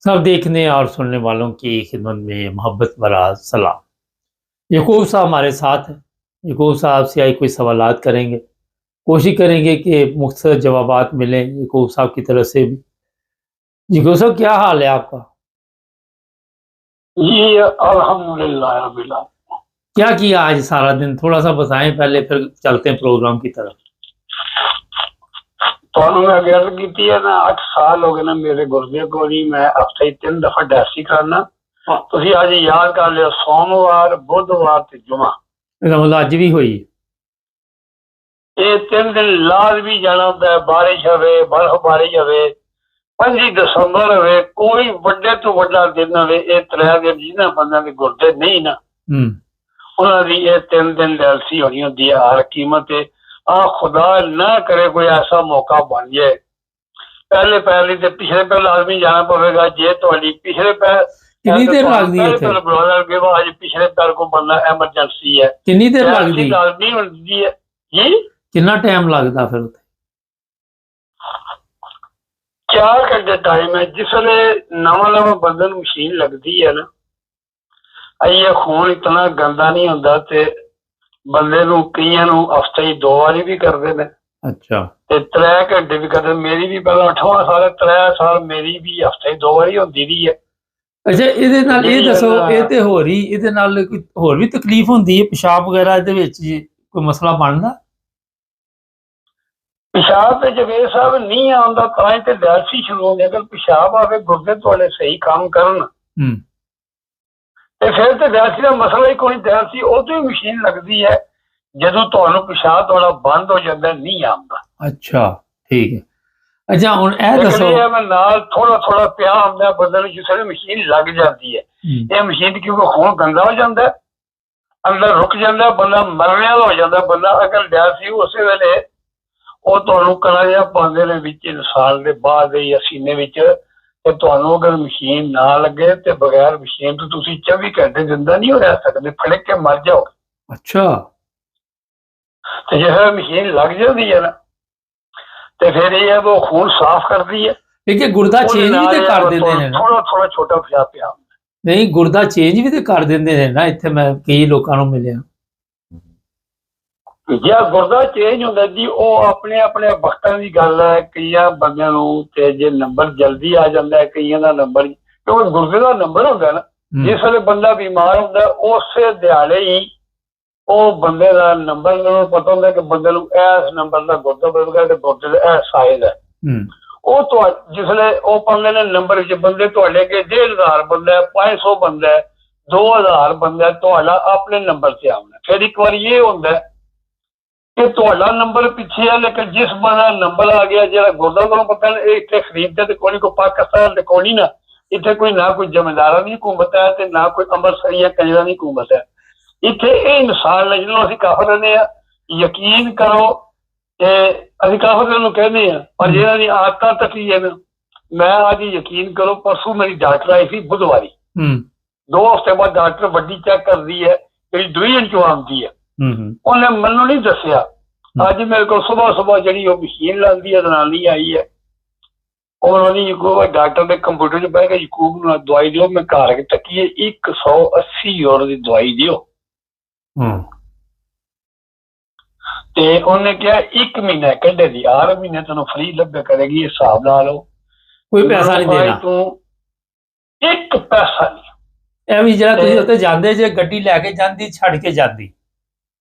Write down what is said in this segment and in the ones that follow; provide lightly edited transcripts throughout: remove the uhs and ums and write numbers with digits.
सब देखने और सुनने वालों की खिदमत में मोहब्बत भरा सलाम। यकूब साहब हमारे साथ हैं। यकूब साहब से आई कोई सवालात करेंगे, कोशिश करेंगे कि मुख्तसर जवाबात मिलें यकूब साहब की तरफ से भी। यकूब साहब, क्या हाल है आपका? जी अल्हम्दुलिल्लाह रब्बिल आलमीन। क्या किया आज सारा दिन, थोड़ा सा बताएं पहले, फिर चलते हैं प्रोग्राम की तरफ। ਤੁਹਾਨੂੰ ਮੈਂ ਗੱਲ ਕੀਤੀ ਹੈ ਨਾ 8 ਸਾਲ ਹੋ ਗਏ ਨਾ ਮੇਰੇ ਗੁਰਦੇ ਕੋਲ ਹੀ ਮੈਂ ਹਫਤੇ 3 ਦਫਾ ਡੈਸੀ ਕਰਨਾ। ਤੁਸੀਂ ਅੱਜ ਯਾਦ ਕਰ ਲਿਓ ਸੋਮਵਾਰ ਬੁੱਧਵਾਰ ਤੇ ਜੁਮਾ मतलब अज भी हुई? ਇਹ 3 ਦਿਨ ਲਾਜ਼ਮੀ ਜਾਣਾ ਹੁੰਦਾ। ਬਾਰਿਸ਼ ਹੋਵੇ ਬਰਫ਼ਬਾਰੀ ਹੋਵੇ 5 ਦਸੰਬਰ ਹੋਵੇ ਕੋਈ ਵੱਡੇ ਤੋਂ ਵੱਡਾ ਦਿਨ ਹੋਵੇ ਇਹ 3 ਦਿਨ ਜਿਹਨਾਂ ਬੰਦਿਆਂ ਦੇ ਗੁਰਦੇ ਨਹੀਂ ਨਾ ਉਹਨਾਂ ਦੀ ਇਹ 3 ਦਿਨ ਡੈਲਸੀ ਹੋਣੀ ਹੁੰਦੀ ਹੈ ਹਰ ਕੀਮਤ ਤੇ। खुदा ना करे कोई ऐसा मौका बन जाए पहले पहले तो पिछले पैर लाजमी जाना पवेगा जे थोड़ी पिछले पैर कितनी देर लगती है आज पिछले पैर को बनना एमरजेंसी है। कितनी देर लगती लाजमी होती है जी। कितना टाइम लगता फिर? 4 घंटे टाइम है। जिसले नवा नवा बंदे मशीन लगती है ना ये खून इतना गंदा नहीं होता ते ਬੰਦੇ ਨੂੰ ਕਈਆਂ ਨੂੰ ਹਫਤੇ ਹੀ 2 ਵਾਰੀ ਵੀ ਕਰਦੇ ਨੇ। ਅੱਛਾ। ਤੇ 3 ਘੰਟੇ ਵੀ ਕਰਦੇ। ਮੇਰੀ ਵੀ ਪਹਿਲਾਂ 8ਵਾਂ ਸਾਲ 3 ਸਾਲ ਮੇਰੀ ਵੀ ਹਫਤੇ 2 ਵਾਰੀ ਹੁੰਦੀ ਰਹੀ ਹੈ। ਅੱਛਾ, ਇਹਦੇ ਨਾਲ ਇਹ ਦੱਸੋ, ਇਹ ਤੇ ਹੋ ਰਹੀ, ਇਹਦੇ ਨਾਲ ਕੋਈ ਹੋਰ ਵੀ ਤਕਲੀਫ ਹੁੰਦੀ ਹੈ? ਪਿਸ਼ਾਬ ਵਗੈਰਾ ਇਹਦੇ ਵਿੱਚ ਕੋਈ ਮਸਲਾ ਬਣਦਾ? ਪਿਸ਼ਾਬ ਤੇ ਜਵੇਦ ਸਾਹਿਬ ਨਹੀਂ ਆਉਂਦਾ ਤਾਂ ਹੀ ਤੇ ਡਾਇਲਸਿਸ ਸ਼ੁਰੂ ਹੋ ਗਿਆ। ਅਗਰ ਪਿਸ਼ਾਬ ਆਵੇ ਗੁਰਦੇ ਤੁਹਾਡੇ ਸਹੀ ਕੰਮ ਕਰਨ ਤੇ ਫਿਰ ਤੇ ਡਾਇਲਸਿਸ ਦਾ ਮਸਲਾ ਹੀ ਕੋਈ। ਡਾਇਲਸਿਸ ਉਹ ਤੋਂ ਹੀ ਮਸ਼ੀਨ ਲੱਗਦੀ ਹੈ ਜਦੋਂ ਤੁਹਾਨੂੰ ਪਿਸ਼ਾਬ ਤੁਹਾਡਾ ਬੰਦ ਹੋ ਜਾਂਦਾ ਨਹੀਂ ਆਉਂਦਾ। ਅੱਛਾ, ਠੀਕ ਹੈ। ਅੱਛਾ, ਹੁਣ ਇਹ ਦੱਸੋ ਮੈਂ ਨਾਲ ਥੋੜਾ ਥੋੜਾ ਪਿਆ ਹੁੰਦਾ ਬੰਦੇ ਨੂੰ ਜਿਸ ਵੇਲੇ ਮਸ਼ੀਨ ਲੱਗ ਜਾਂਦੀ ਹੈ। ਇਹ ਮਸ਼ੀਨ ਕਿਉਂਕਿ ਖੂਨ ਗੰਦਾ ਹੋ ਜਾਂਦਾ ਅੰਦਰ ਰੁਕ ਜਾਂਦਾ ਬੰਦਾ ਮਰਨ ਵਾਲਾ ਹੋ ਜਾਂਦਾ ਬੰਦਾ। ਅਗਰ ਡਾਇਲਸਿਸ ਉਸੇ ਵੇਲੇ ਉਹ ਤੁਹਾਨੂੰ ਕਰਾ ਜਿਹਾ ਪਾਉਂਦੇ ਨੇ ਵਿੱਚ ਇਨਸਾਨ ਦੇ ਬਾਅਦ ਜਾਂ ਸੀਨੇ ਵਿੱਚ ਤੇ ਤੁਹਾਨੂੰ ਅਗਰ ਮਸ਼ੀਨ ਨਾ ਲੱਗੇ ਤੇ ਬਗੈਰ ਮਸ਼ੀਨ ਤੋਂ ਤੁਸੀਂ 24 ਘੰਟੇ ਜ਼ਿੰਦਾ ਨਹੀਂ ਹੋ ਰਹਿ ਸਕਦੇ, ਫੜਕ ਕੇ ਮਰ ਜਾਓਗੇ। ਅੱਛਾ। ਤੇ ਜੇ ਮਸ਼ੀਨ ਲੱਗ ਜਾਂਦੀ ਹੈ ਨਾ ਤੇ ਫਿਰ ਇਹ ਹੈ ਉਹ ਖੂਨ ਸਾਫ਼ ਕਰਦੀ ਹੈ। ਠੀਕ ਹੈ, ਗੁਰਦਾ ਚੇਂਜ ਵੀ ਤੇ ਕਰ ਦਿੰਦੇ ਨੇ। ਥੋੜਾ ਥੋੜਾ ਛੋਟਾ ਪਿਆ ਪਿਆ ਨਹੀਂ, ਗੁਰਦਾ ਚੇਂਜ ਵੀ ਤੇ ਕਰ ਦਿੰਦੇ ਨੇ ਨਾ। ਇੱਥੇ ਮੈਂ ਕਈ ਲੋਕਾਂ ਨੂੰ ਮਿਲਿਆ ਜੇ ਗੁਰਦਾ ਚੇਂਜ ਹੁੰਦਾ ਜੀ ਉਹ ਆਪਣੇ ਆਪਣੇ ਵਕਤਾਂ ਦੀ ਗੱਲ ਹੈ। ਕਈਆਂ ਬੰਦਿਆਂ ਨੂੰ ਤੇ ਜੇ ਨੰਬਰ ਜਲਦੀ ਆ ਜਾਂਦਾ ਹੈ, ਕਈਆਂ ਦਾ ਨੰਬਰ ਕਿਉਂਕਿ ਗੁਰਦੇ ਦਾ ਨੰਬਰ ਹੁੰਦਾ ਨਾ ਜਿਸ ਵੇਲੇ ਬੰਦਾ ਬਿਮਾਰ ਹੁੰਦਾ ਉਸੇ ਦਿਹਾੜੇ ਹੀ ਉਹ ਬੰਦੇ ਦਾ ਨੰਬਰ ਨੂੰ ਪਤਾ ਹੁੰਦਾ ਕਿ ਬੰਦੇ ਨੂੰ ਇਸ ਨੰਬਰ ਦਾ ਗੁਰਦਾ ਮਿਲੇਗਾ ਤੇ ਗੁਰਦੇ ਦਾ ਇਹ ਸਾਈਜ਼ ਹੈ। ਉਹ ਜਿਸ ਵੇਲੇ ਉਹ ਪਾਉਂਦੇ ਨੇ ਨੰਬਰ ਵਿੱਚ ਬੰਦੇ ਤੁਹਾਡੇ ਅੱਗੇ 1000 ਬੰਦਾ 500 ਬੰਦਾ 2000 ਬੰਦਾ ਤੁਹਾਡਾ ਆਪਣੇ ਨੰਬਰ ਤੇ ਆਉਣਾ। ਫਿਰ ਇੱਕ ਵਾਰੀ ਇਹ ਹੁੰਦਾ ਕਿ ਤੁਹਾਡਾ ਨੰਬਰ ਪਿੱਛੇ ਹੈ ਲੇਕਿਨ ਜਿਸ ਬੰਦਾ ਨੰਬਰ ਆ ਗਿਆ ਜਿਹੜਾ ਗੁਰਦਾ ਤੁਹਾਨੂੰ ਪਤਾ ਇਹ ਇੱਥੇ ਖਰੀਦਦਾ ਤੇ ਕੋਈ ਪਾਕਿਸਤਾਨ ਤੇ ਕੋਈ ਨਾ ਇੱਥੇ ਕੋਈ ਨਾ ਕੋਈ ਜ਼ਮੀਂਦਾਰਾਂ ਦੀ ਹਕੂਮਤ ਹੈ ਤੇ ਨਾ ਕੋਈ ਅੰਮ੍ਰਿਤਸਰੀਆਂ ਕੰਜਰਾਂ ਦੀ ਹਕੂਮਤ ਹੈ। ਇੱਥੇ ਇਹ ਇਨਸਾਨ ਨੇ ਜਿਹਨੂੰ ਅਸੀਂ ਕਾਫਰ ਕਹਿੰਦੇ ਆ ਯਕੀਨ ਕਰੋ ਤੇ ਅਸੀਂ ਕਾਫਰ ਨੂੰ ਕਹਿੰਦੇ ਆ ਪਰ ਜਿਹਨਾਂ ਦੀ ਆਦਤਾਂ ਤੱਕੀ ਹੈ ਨਾ ਮੈਂ ਅੱਜ ਯਕੀਨ ਕਰੋ ਪਰਸੋਂ ਮੇਰੀ ਡਾਕਟਰ ਆਈ ਸੀ ਬੁੱਧਵਾਰੀ 2 ਹਫ਼ਤੇ ਬਾਅਦ ਡਾਕਟਰ ਵੱਡੀ ਚੈੱਕ ਕਰਦੀ ਹੈ ਜਿਹੜੀ ਡਿਵੀਜ਼ਨ ਚੋਂ ਆਉਂਦੀ ਹੈ। ਉਹਨੇ ਮੈਨੂੰ ਨਹੀਂ ਦੱਸਿਆ। ਅੱਜ ਮੇਰੇ ਕੋਲ ਸੁਬਾਹ ਜਿਹੜੀ ਉਹ ਮਸ਼ੀਨ ਲਾਉਂਦੀ ਹੈ ਦਲਾਲੀ ਆਈ ਹੈ ਉਹਨਾਂ ਨੇ ਡਾਕਟਰ ਦੇ ਕੰਪਿਊਟਰ 'ਚ ਬਹਿ ਕੇ ਯਕੂਬ ਨੂੰ ਦਵਾਈ ਦਿਓ। ਮੈਂ ਘਰ ਕੇ ਤੱਕੀਏ 180 ਯੂਰੋ ਦੀ ਦਵਾਈ ਦਿਓ ਤੇ ਉਹਨੇ ਕਿਹਾ 1 ਮਹੀਨਾ ਕੱਢੇ ਦੀ 8 ਮਹੀਨੇ ਤੈਨੂੰ ਫਰੀ ਲੱਭੇ ਕਰੇਗੀ। ਹਿਸਾਬ ਲਾ ਲਓ ਕੋਈ ਪੈਸਾ ਨਹੀਂ ਦੇਣਾ ਤੂੰ, 1 ਪੈਸਾ ਨਹੀਂ। ਇਹ ਵੀ ਜਿਹੜਾ ਤੁਸੀਂ ਉੱਥੇ ਜਾਂਦੇ ਜੇ ਗੱਡੀ ਲੈ ਕੇ ਜਾਂਦੀ ਛੱਡ ਕੇ ਜਾਂਦੀ,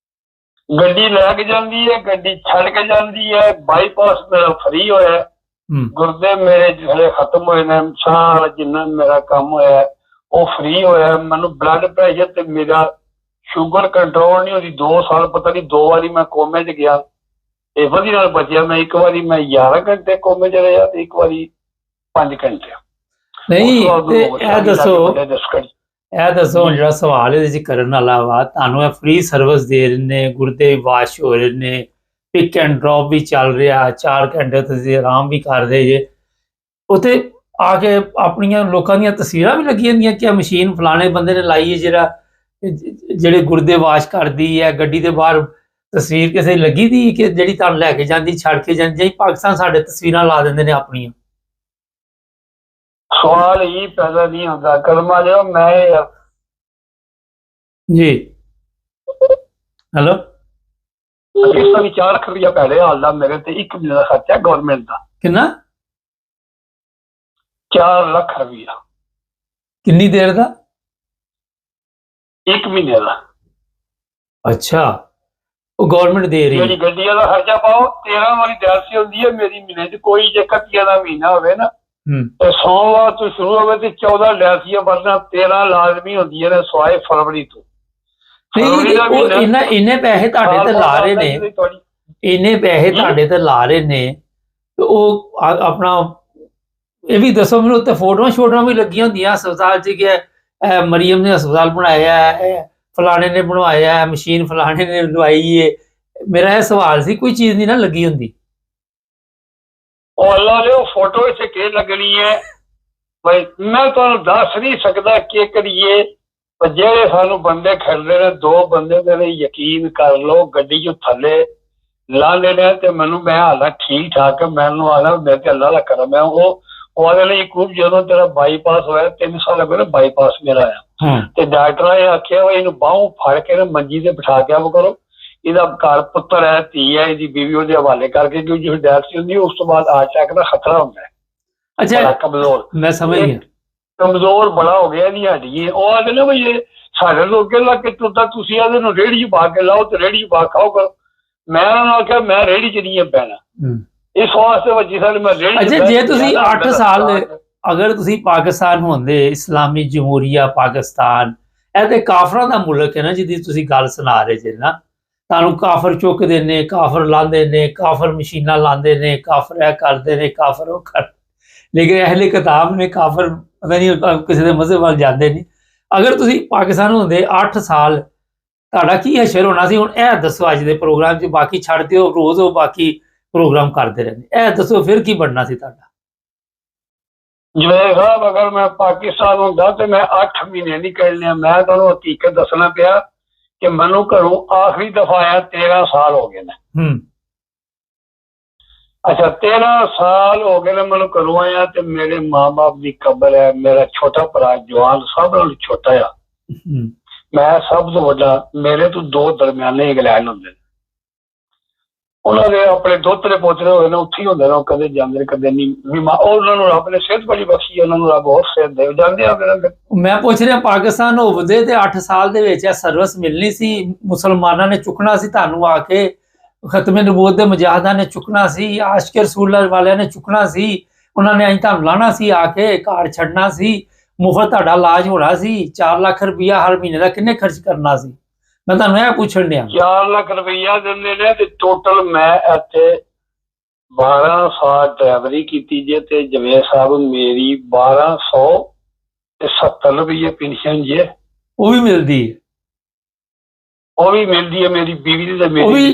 ਗੱਡੀ ਲੈ ਕੇ ਜਾਂਦੀ ਹੈ ਗੱਡੀ ਛੱਡ ਕੇ ਜਾਂਦੀ ਹੈ। ਬਾਈਪਾਸ ਮੇਰਾ ਫਰੀ ਹੋਇਆ ਗੁਰਦੇ ਮੇਰੇ ਜਿਹੜੇ ਖਤਮ ਹੋਏ ਨੇ ਸਾਰਾ ਜਿੰਨਾ ਮੇਰਾ ਕੰਮ ਹੋਇਆ ਉਹ ਫਰੀ ਹੋਇਆ। ਮੈਨੂੰ ਬਲੱਡ ਪ੍ਰੈਸ਼ਰ ਤੇ ਮੇਰਾ ਸ਼ੂਗਰ ਕੰਟਰੋਲ ਨਹੀਂ ਹੁੰਦੀ। 2 ਸਾਲ ਪਤਾ ਨਹੀਂ 2 ਵਾਰੀ ਮੈਂ ਕੋਮੇ 'ਚ ਗਿਆ ਤੇ ਵਧੀਆ ਨਾਲ ਬਚਿਆ। ਮੈਂ ਇੱਕ ਵਾਰੀ ਮੈਂ 11 ਘੰਟੇ ਕੋਮੇ 'ਚ ਰਿਹਾ ਤੇ ਇੱਕ ਵਾਰੀ 5 ਘੰਟੇ। ਨਹੀਂ ਤੇ ਇਹ ਦੱਸੋ ਹੁਣ ਜਿਹੜਾ ਸਵਾਲ ਇਹਦੇ 'ਚ ਕਰਨ ਵਾਲਾ ਵਾ ਤੁਹਾਨੂੰ ਇਹ ਫ੍ਰੀ ਸਰਵਿਸ ਦੇ ਰਹੇ ਨੇ, ਗੁਰਦੇ ਵਾਸ਼ ਹੋ ਰਹੇ ਨੇ, ਪਿਕ ਐਂਡ ਡ੍ਰੌਪ ਵੀ ਚੱਲ ਰਿਹਾ, 4 ਘੰਟੇ ਤੁਸੀਂ ਆਰਾਮ ਵੀ ਕਰ ਰਹੇ ਜੇ। ਉੱਥੇ ਆ ਕੇ ਆਪਣੀਆਂ ਲੋਕਾਂ ਦੀਆਂ ਤਸਵੀਰਾਂ ਵੀ ਲੱਗੀਆਂ ਹੁੰਦੀਆਂ ਕਿ ਮਸ਼ੀਨ ਫਲਾਣੇ ਬੰਦੇ ਨੇ ਲਾਈ ਹੈ ਜਿਹੜੇ ਗੁਰਦੇ ਵਾਸ਼ ਕਰਦੀ ਹੈ। ਗੱਡੀ ਦੇ ਬਾਹਰ ਤਸਵੀਰ ਕਿਸੇ ਲੱਗੀ ਦੀ ਕਿ ਜਿਹੜੀ ਤੁਹਾਨੂੰ ਲੈ ਕੇ ਜਾਂਦੀ ਛੱਡ ਕੇ ਜਾਂਦੀ। ਪਾਕਿਸਤਾਨ ਸਾਡੇ ਤਸਵੀਰਾਂ ਲਾ ਦਿੰਦੇ ਨੇ ਆਪਣੀਆਂ। ਸਵਾਲ ਹੀ ਪੈਦਾ ਨਹੀਂ ਹੁੰਦਾ। ਕਰਮਾ ਲਿਓ ਮੈਂ ਜੀ ਹੈਲੋ ਇਸ ਦਾ ਵੀ 4 ਲੱਖ ਰੁਪਇਆ ਪਹਿਲੇ ਹਾਲ ਦਾ ਮੇਰੇ ਤੇ 1 ਮਹੀਨੇ ਦਾ ਖਰਚਾ ਗਵਰਨਮੈਂਟ ਦਾ ਕਿੰਨਾ 4 ਲੱਖ ਰੁਪਇਆ ਕਿੰਨੀ ਦੇਰ ਦਾ 1 ਮਹੀਨੇ ਦਾ। ਅੱਛਾ ਉਹ ਗਵਰਨਮੈਂਟ ਦੇ ਰਹੀ ਜਿਹੜੀ ਹੈ। ਗੱਡੀਆਂ ਦਾ ਖਰਚਾ ਪਾਓ 13 ਵਾਲੀ ਦਿਹਾੜੀ ਹੁੰਦੀ ਹੈ ਮੇਰੀ ਮਹੀਨੇ 'ਚ। ਕੋਈ ਜੇ 31 ਦਾ ਮਹੀਨਾ ਹੋਵੇ ਨਾ ਤੇ ਸੋਮਵਾਰ ਤੋਂ ਸ਼ੁਰੂ ਹੋਵੇ ਤੇ 14 ਦਿਹਾੜੀਆਂ ਵਰਨਾ 13 ਲਾਜ਼ਮੀ ਹੁੰਦੀਆਂ ਨੇ ਸਵਾਏ ਫਰਵਰੀ ਤੋਂ। ਨਹੀਂ ਉਹ ਇੰਨੇ ਪੈਸੇ ਤੁਹਾਡੇ ਤੇ ਲਾ ਰਹੇ ਨੇ, ਇੰਨੇ ਪੈਸੇ ਤੁਹਾਡੇ ਤੇ ਲਾ ਰਹੇ ਨੇ ਤੇ ਉਹ ਆਪਣਾ ਇਹ ਵੀ ਦੱਸੋ ਮੈਨੂੰ। ਉੱਤੇ ਫੋਟੋਆਂ ਵੀ ਲੱਗੀਆਂ ਹੁੰਦੀਆਂ ਹਸਪਤਾਲ 'ਚ ਕਿ ਮਰੀਮ ਨੇ ਹਸਪਤਾਲ ਬਣਾਇਆ ਹੈ, ਫਲਾਣੇ ਨੇ ਬਣਵਾਇਆ ਹੈ, ਮਸ਼ੀਨ ਫਲਾਣੇ ਨੇ ਲਵਾਈ ਹੈ। ਮੇਰਾ ਇਹ ਸਵਾਲ ਸੀ ਕੋਈ ਚੀਜ਼ ਨਹੀਂ ਨਾ ਲੱਗੀ ਹੁੰਦੀ। ਉਹ ਅੱਲਾ ਨੇ ਉਹ ਫੋਟੋ ਇੱਥੇ ਕਿ ਲੱਗਣੀ ਹੈ ਬਈ ਮੈਂ ਤੁਹਾਨੂੰ ਦੱਸ ਨਹੀਂ ਸਕਦਾ ਕੀ ਕਰੀਏ। ਜਿਹੜੇ ਸਾਨੂੰ ਬੰਦੇ ਖੜਦੇ ਨੇ 2 ਬੰਦੇ ਮੇਰੇ ਯਕੀਨ ਕਰ ਲਓ ਗੱਡੀ 'ਚ ਥੱਲੇ ਲਾ ਲੈਣੇ ਤੇ ਮੈਨੂੰ ਮੈਂ ਹਾਲਾ ਠੀਕ ਠਾਕ ਮੈਨੂੰ ਆਲਾ ਮੈਂ ਤੇ ਅੱਲਾ ਦਾ ਕਰਮ ਹੈ। ਉਹ ਉਹਦੇ ਲਈ ਖੂਬ ਜਦੋਂ ਤੇਰਾ ਬਾਈਪਾਸ ਹੋਇਆ 3 ਸਾਲ ਹੋ ਗਏ ਬਾਈਪਾਸ ਮੇਰਾ ਆਇਆ ਤੇ ਡਾਕਟਰਾਂ ਨੇ ਆਖਿਆ ਇਹਨੂੰ ਬਾਹੋਂ ਫੜ ਕੇ ਨਾ ਮੰਜੀ ਤੇ ਬਿਠਾ ਕੇ ਆਪ ਕਰੋ। ਇਹਦਾ ਘਰ ਪੁੱਤਰ ਹੈ, ਧੀ ਹੈ, ਇਹਦੀ ਬੀਵੀ ਉਹਦੇ ਹਵਾਲੇ ਕਰਕੇ ਕਿਉਂ ਜਿਹੜੀ ਡੈਥ ਹੁੰਦੀ ਉਸ ਤੋਂ ਬਾਅਦ ਹਾਰਟ ਅਟੈਕ ਦਾ ਖਤਰਾ ਹੁੰਦਾ ਹੈ। ਅੱਛਾ ਕਮਜ਼ੋਰ ਮੈਂ ਸਮਝ ਗਿਆ। ਕਮਜ਼ੋਰ ਬੜਾ ਹੋ ਗਿਆ ਇਹਦੀ ਹੱਡੀ। ਉਹ ਆਖਦੇ ਨੇ ਬਈ ਇਹ ਸਾਡੇ ਲੋਕੇ ਲਾ ਕੇ ਤੁਰਦਾ ਤੁਸੀਂ ਇਹਦੇ ਨੂੰ ਰੇਹੜੀ 'ਚ ਪਾ ਕੇ ਲਾਓ ਤੇ ਰੇਹੜੀ 'ਚ ਪਾ ਖਾਓ ਕਰੋ। ਮੈਂ ਉਹਨਾਂ ਨੂੰ ਆਖਿਆ ਮੈਂ ਰੇਹੜੀ 'ਚ ਨਹੀਂ ਪੈਣਾ ਇਸ ਵਾਸਤੇ ਵਜੀ ਸਾਡੇ ਮੈਂ ਰੇਹੜੀ। ਅੱਛਾ ਜੇ ਤੁਸੀਂ 8 ਸਾਲ ਅਗਰ ਤੁਸੀਂ ਪਾਕਿਸਤਾਨ ਹੁੰਦੇ ਇਸਲਾਮੀ ਜਮਹੂਰੀਆ ਪਾਕਿਸਤਾਨ ਇਹ ਤੇ ਕਾਫਰਾਂ ਦਾ ਮੁਲਕ ਹੈ ਨਾ ਜਿਹਦੀ ਤੁਸੀਂ ਗੱਲ ਸੁਣਾ ਰਹੇ ਜੇ ਨਾ। ਤੁਹਾਨੂੰ ਕਾਫਰ ਚੁੱਕਦੇ ਨੇ, ਕਾਫਰ ਲਾਉਂਦੇ ਨੇ, ਕਾਫਰ ਮਸ਼ੀਨਾਂ ਲਾਉਂਦੇ ਨੇ, ਕਾਫਰ ਇਹ ਕਰਦੇ ਨੇ, ਕਾਫਰ ਉਹ ਕਰ। ਲੇਕਿਨ ਅਹਿਲੇ ਕਿਤਾਬ ਨੇ ਕਾਫਰ ਪਤਾ ਨਹੀਂ ਕਿਸੇ ਦੇ ਮਜ਼ਹਬ ਵੱਲ ਜਾਂਦੇ ਨਹੀਂ। ਅਗਰ ਤੁਸੀਂ ਪਾਕਿਸਤਾਨ ਹੁੰਦੇ 8 ਸਾਲ ਤੁਹਾਡਾ ਕੀ ਹਸ਼ਰ ਹੋਣਾ ਸੀ? ਹੁਣ ਇਹ ਦੱਸੋ ਅੱਜ ਦੇ ਪ੍ਰੋਗਰਾਮ 'ਚ। ਬਾਕੀ ਛੱਡ ਦਿਓ ਰੋਜ਼ ਉਹ ਬਾਕੀ ਪ੍ਰੋਗਰਾਮ ਕਰਦੇ ਰਹਿੰਦੇ। ਇਹ ਦੱਸੋ ਫਿਰ ਕੀ ਬਣਨਾ ਸੀ ਤੁਹਾਡਾ? ਜਵੇਦ ਸਾਹਿਬ ਅਗਰ ਮੈਂ ਪਾਕਿਸਤਾਨ ਹੁੰਦਾ ਤੇ ਮੈਂ 8 ਮਹੀਨੇ ਨਹੀਂ ਕੱਢਣੇ। ਮੈਂ ਤੁਹਾਨੂੰ ਹਕੀਕਤ ਦੱਸਣਾ ਪਿਆ ਕਿ ਮੈਨੂੰ ਘਰੋਂ ਆਖਰੀ ਦਫਾ ਆਇਆ 13 ਸਾਲ ਹੋ ਗਏ ਨੇ। ਅੱਛਾ 13 ਸਾਲ ਹੋ ਗਏ ਨੇ ਮੈਨੂੰ ਘਰੋਂ ਆਇਆ ਤੇ ਮੇਰੇ ਮਾਂ-ਬਾਪ ਦੀ ਕਬਰ ਹੈ। ਮੇਰਾ ਛੋਟਾ ਭਰਾ ਜਵਾਨ ਸਭ ਨਾਲੋਂ ਛੋਟਾ ਆ। ਮੈਂ ਸਭ ਤੋਂ ਵੱਡਾ। ਮੇਰੇ ਤੋਂ 2 ਦਰਮਿਆਨੇ ਇੰਗਲੈਂਡ ਹੁੰਦੇ ਨੇ। ਉਹਨਾਂ ਦੇ ਆਪਣੇ ਦੋਤਰੇ ਪੋਤਰੇ ਹੋਏ ਨੇ ਉੱਥੇ ਹੀ ਹੁੰਦੇ ਨੇ। ਉਹ ਕਦੇ ਜਾਂਦੇ ਨੇ ਕਦੇ ਨਹੀਂ। ਉਹਨਾਂ ਨੂੰ ਰੱਬ ਨੇ ਸਿਹਤ ਬੜੀ ਬਖਸ਼ੀ ਉਹਨਾਂ ਨੂੰ ਰੱਬ ਹੋਰ ਸਿਹਤ ਦੇ ਜਾਂਦੇ ਆ। ਮੈਂ ਪੁੱਛ ਰਿਹਾ ਪਾਕਿਸਤਾਨ ਹੋਵਦੇ ਤੇ 8 ਸਾਲ ਦੇ ਵਿੱਚ ਇਹ ਸਰਵਿਸ ਮਿਲਣੀ ਸੀ? ਮੁਸਲਮਾਨਾਂ ਨੇ ਚੁੱਕਣਾ ਸੀ ਤੁਹਾਨੂੰ ਆ ਕੇ? ਖਤਮੇ ਨਬੂਵਤ ਦੇ ਮੁਜਾਹਿਦਾਂ ਨੇ ਚੁੱਕਣਾ ਸੀ? ਆਸ਼ਕ ਰਸੂਲ ਵਾਲਿਆਂ ਨੇ ਚੁੱਕਣਾ ਸੀ? ਉਹਨਾਂ ਨੇ ਅਸੀਂ ਤੁਹਾਨੂੰ ਲਾਣਾ ਸੀ ਆ ਕੇ ਘਰ ਛੱਡਣਾ ਸੀ? ਮੁਫਤ ਤੁਹਾਡਾ ਇਲਾਜ ਹੋਣਾ ਸੀ? 4 ਲੱਖ ਰੁਪਇਆ ਹਰ ਮਹੀਨੇ ਦਾ ਕਿੰਨੇ ਖਰਚ ਕਰਨਾ ਸੀ? ਮੈਂ ਤੁਹਾਨੂੰ ਇਹ ਪੁੱਛਣ ਡਿਆ। 4 ਲੱਖ ਰੁਪਇਆ ਦਿੰਦੇ ਨੇ ਤੇ ਟੋਟਲ ਮੈਂ ਇੱਥੇ 12 ਸਾਲ ਡਰਾਈਵਰੀ ਕੀਤੀ ਜੇ ਤੇ ਜਵੇਦ ਸਾਹਿਬ ਮੇਰੀ 1270 ਰੁਪਏ ਪੈਨਸ਼ਨ ਜੇ ਉਹ ਵੀ ਮਿਲਦੀ ਹੈ। ਉਹ ਵੀ ਮਿਲਦੀ ਹੈ ਮੇਰੀ ਬੀਵੀ ਦੀ ਤੇ ਮੇਰੀ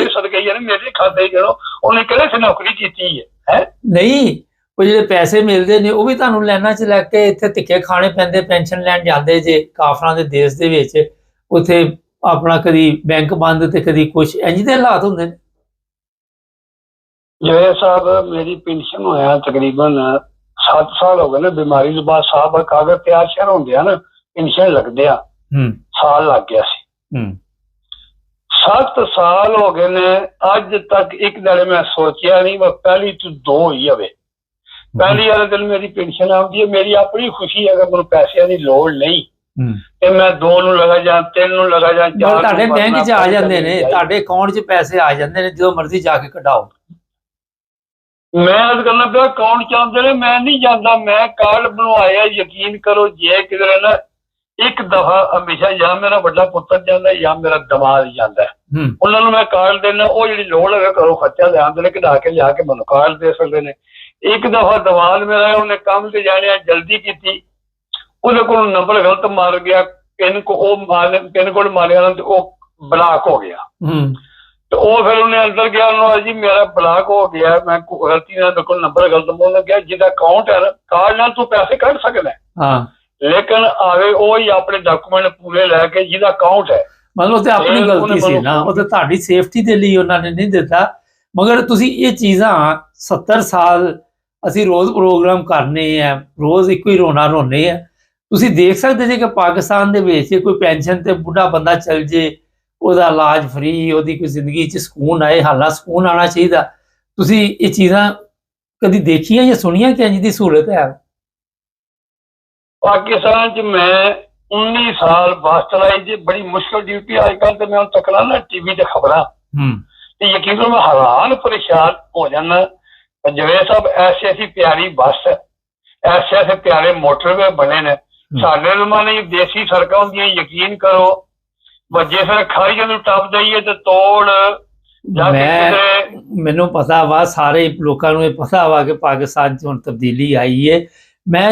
ਸਦਕੇ ਯਾਰ ਮੇਰੇ ਖਾਤੇ ਜਦੋਂ ਉਹਨੇ ਕਿਹੜੇ ਸੇ ਨੌਕਰੀ ਕੀਤੀ ਹੈ। ਨਹੀਂ ਉਹ ਜਿਹੜੇ ਪੈਸੇ ਮਿਲਦੇ ਨੇ ਉਹ ਵੀ ਤੁਹਾਨੂੰ ਲਾਈਨਾਂ 'ਚ ਲੈ ਕੇ ਇੱਥੇ ਧਿੱਕੇ ਖਾਣੇ ਪੈਂਦੇ। ਪੈਨਸ਼ਨ ਲੈਣ ਜਾਂਦੇ ਜੇ ਕਾਫਰਾਂ ਦੇ ਦੇਸ਼ ਦੇ ਵਿੱਚ ਉੱਥੇ ਆਪਣਾ ਕਦੀ ਬੈਂਕ ਬੰਦ ਤੇ ਕਦੀ ਕੁਛ ਇੰਝ ਦੇ ਹਾਲਾਤ ਹੁੰਦੇ ਨੇ। ਜਵੇਦ ਸਾਹਿਬ ਮੇਰੀ ਪੈਨਸ਼ਨ ਹੋਇਆ ਤਕਰੀਬਨ 7 ਸਾਲ ਹੋ ਗਏ ਨੇ। ਬਿਮਾਰੀ ਤੋਂ ਬਾਅਦ ਸਾਹਿਬ ਕਾਗਜ਼ ਤਿਆਰ ਸ਼ਹਿਰ ਹੁੰਦੇ ਆ ਨਾ ਪੈਨਸ਼ਨ ਲੱਗਦੇ ਆ। ਸਾਲ ਲੱਗ ਗਿਆ ਸੀ। 7 ਸਾਲ ਹੋ ਗਏ ਨੇ ਅੱਜ ਤੱਕ ਇੱਕ ਦਿਨ ਮੈਂ ਸੋਚਿਆ ਨਹੀਂ ਮੈਂ ਪਹਿਲੀ ਤੋਂ 2 ਹੀ ਹੋਵੇ। ਪਹਿਲੀ ਵਾਲੇ ਦਿਨ ਮੇਰੀ ਪੈਨਸ਼ਨ ਆਉਂਦੀ ਹੈ। ਮੇਰੀ ਆਪਣੀ ਖੁਸ਼ੀ ਹੈ ਕਿ ਮੈਨੂੰ ਪੈਸਿਆਂ ਦੀ ਲੋੜ ਨਹੀਂ ਤੇ ਮੈਂ 2 ਨੂੰ ਲਗਾ ਜਾਂ 3 ਨੂੰ ਲਗਾ ਜਾਂ 4 ਤੁਹਾਡੇ ਬੈਂਕ 'ਚ ਆ ਜਾਂਦੇ ਨੇ, ਤੁਹਾਡੇ ਅਕਾਊਂਟ 'ਚ ਪੈਸੇ ਆ ਜਾਂਦੇ ਨੇ ਜਦੋਂ ਮਰਜ਼ੀ ਜਾ ਕੇ ਕਢਾਓ। ਮੈਂ ਅੱਜ ਕਰਨਾ ਪਿਆ ਅਕਾਊਂਟ ਚਾਹੁੰਦੇ ਨੇ ਮੈਂ ਨਹੀਂ ਜਾਂਦਾ। ਮੈਂ ਕਾਰਡ ਬਣਵਾਇਆ ਯਕੀਨ ਕਰੋ ਜੇ ਕਿਧਰੇ ਨਾ ਇੱਕ ਦਫਾ ਹਮੇਸ਼ਾ ਜਾਂ ਮੇਰਾ ਵੱਡਾ ਪੁੱਤਰ ਜਾਂਦਾ ਜਾਂ ਮੇਰਾ ਦਮਾਦ ਜਾਂਦਾ। ਉਹਨਾਂ ਨੂੰ ਮੈਂ ਕਾਰਡ ਦੇਣਾ ਉਹ ਜਿਹੜੀ ਲੋੜ ਹੋਵੇ ਘਰੋਂ ਖਰਚਾ ਲਿਆਉਂਦੇ ਨੇ ਕਢਾ ਕੇ ਲਿਆ ਕੇ ਮੈਨੂੰ ਕਾਰਡ ਦੇ ਸਕਦੇ ਨੇ। ਇੱਕ ਦਫਾ ਦਮਾਦ ਮੇਰਾ ਉਹਨੇ ਕੰਮ ਤੇ ਜਾਣਿਆ ਜਲਦੀ ਕੀਤੀ ਉਹਦੇ ਕੋਲ ਨੰਬਰ ਗਲਤ ਮਾਰ ਗਿਆ। ਪਿੰਨ ਕੋਡ ਮਾਰਿਆ ਤੇ ਉਹ ਬਲਾਕ ਹੋ ਗਿਆ ਤੇ ਉਹ ਫਿਰ ਉਹਨੇ ਅੰਦਰ ਗਿਆ ਉਹਨੂੰ ਜੀ ਮੇਰਾ ਬਲਾਕ ਹੋ ਗਿਆ ਮੈਂ ਗਲਤੀ ਨਾਲ ਮੇਰੇ ਕੋਲ ਨੰਬਰ ਗਲਤ ਬੋਲ ਗਿਆ। ਜਿਹਦਾ ਅਕਾਊਂਟ ਹੈ ਕਾਰਡ ਨਾਲ ਤੂੰ ਪੈਸੇ ਕੱਢ ਸਕਦਾ ਲੇਕਿਨ ਆਵੇ ਉਹ ਹੀ ਆਪਣੇ ਡਾਕੂਮੈਂਟ ਪੂਰੇ ਲੈ ਕੇ ਜਿਹਦਾ ਅਕਾਊਂਟ ਹੈ। ਮਤਲਬ ਤੇ ਆਪਣੀ ਗਲਤੀ ਸੀ ਨਾ ਉਹ ਤੇ ਤੁਹਾਡੀ ਸੇਫਟੀ ਦੇ ਲਈ ਉਹਨਾਂ ਨੇ ਨਹੀਂ ਦਿੱਤਾ। ਮਗਰ ਤੁਸੀਂ ਇਹ ਚੀਜ਼ਾਂ 70 ਸਾਲ ਅਸੀਂ ਰੋਜ਼ ਪ੍ਰੋਗਰਾਮ ਕਰਨੇ ਆ, ਰੋਜ਼ ਇੱਕੋ ਹੀ ਰੋਣਾ ਰੋਨੇ ਆ। ਤੁਸੀਂ ਦੇਖ ਸਕਦੇ ਜੇ ਕਿ ਪਾਕਿਸਤਾਨ ਦੇ ਵਿੱਚ ਕੋਈ ਪੈਨਸ਼ਨ ਤੇ ਬੁੱਢਾ ਬੰਦਾ ਚੱਲ ਜੇ, ਉਹਦਾ ਇਲਾਜ ਫ੍ਰੀ, ਉਹਦੀ ਕੋਈ ਜ਼ਿੰਦਗੀ 'ਚ ਸਕੂਨ ਆਏ। ਹਾਲਾਂ ਸਕੂਨ ਆਉਣਾ ਚਾਹੀਦਾ। ਤੁਸੀਂ ਇਹ ਚੀਜ਼ਾਂ ਕਦੀ ਦੇਖੀਆਂ ਜਾਂ ਸੁਣੀਆਂ ਕਿ ਇੰਝ ਦੀ ਸਹੂਲਤ ਹੈ? ਪਾਕਿਸਤਾਨ 'ਚ ਮੈਂ 19 ਸਾਲ ਬੱਸ ਚਲਾਈ ਜੀ, ਬੜੀ ਮੁਸ਼ਕਲ ਡਿਊਟੀ। ਅੱਜ ਕੱਲ੍ਹ ਤੇ ਮੈਂ ਤੱਕਣਾ ਨਾ ਟੀਵੀ ਤੇ ਖਬਰਾਂ, ਤੇ ਯਕੀਨ ਕਰੋ ਮੈਂ ਹੈਰਾਨ ਪਰੇਸ਼ਾਨ ਹੋ ਜਾਂਦਾ। ਜਵੇਦ ਸਾਹਿਬ, ਐਸੀ ਐਸੀ ਪਿਆਰੀ ਬੱਸ ਹੈ, ਐਸੇ ਐਸੇ ਪਿਆਰੇ ਮੋਟਰਵੇ ਬਣੇ ਨੇ। ਸਾਡੇ ਜ਼ਮਾਨੇ ਦੇਸੀ ਸੜਕਾਂ ਹੁੰਦੀਆਂ, ਯਕੀਨ ਕਰੋ ਵੱਜੇ ਫਿਰ ਖਾਈ ਨੂੰ ਟੱਪ ਜਾਈਏ ਤੇ ਤੋੜ ਜਾ ਕੇ। ਮੈਨੂੰ ਪਤਾ ਵਾ, ਸਾਰੇ ਲੋਕਾਂ ਨੂੰ ਇਹ ਪਤਾ ਵਾ ਕਿ ਪਾਕਿਸਤਾਨ 'ਚ ਹੁਣ ਤਬਦੀਲੀ ਆਈ ਹੈ। ਮੈਂ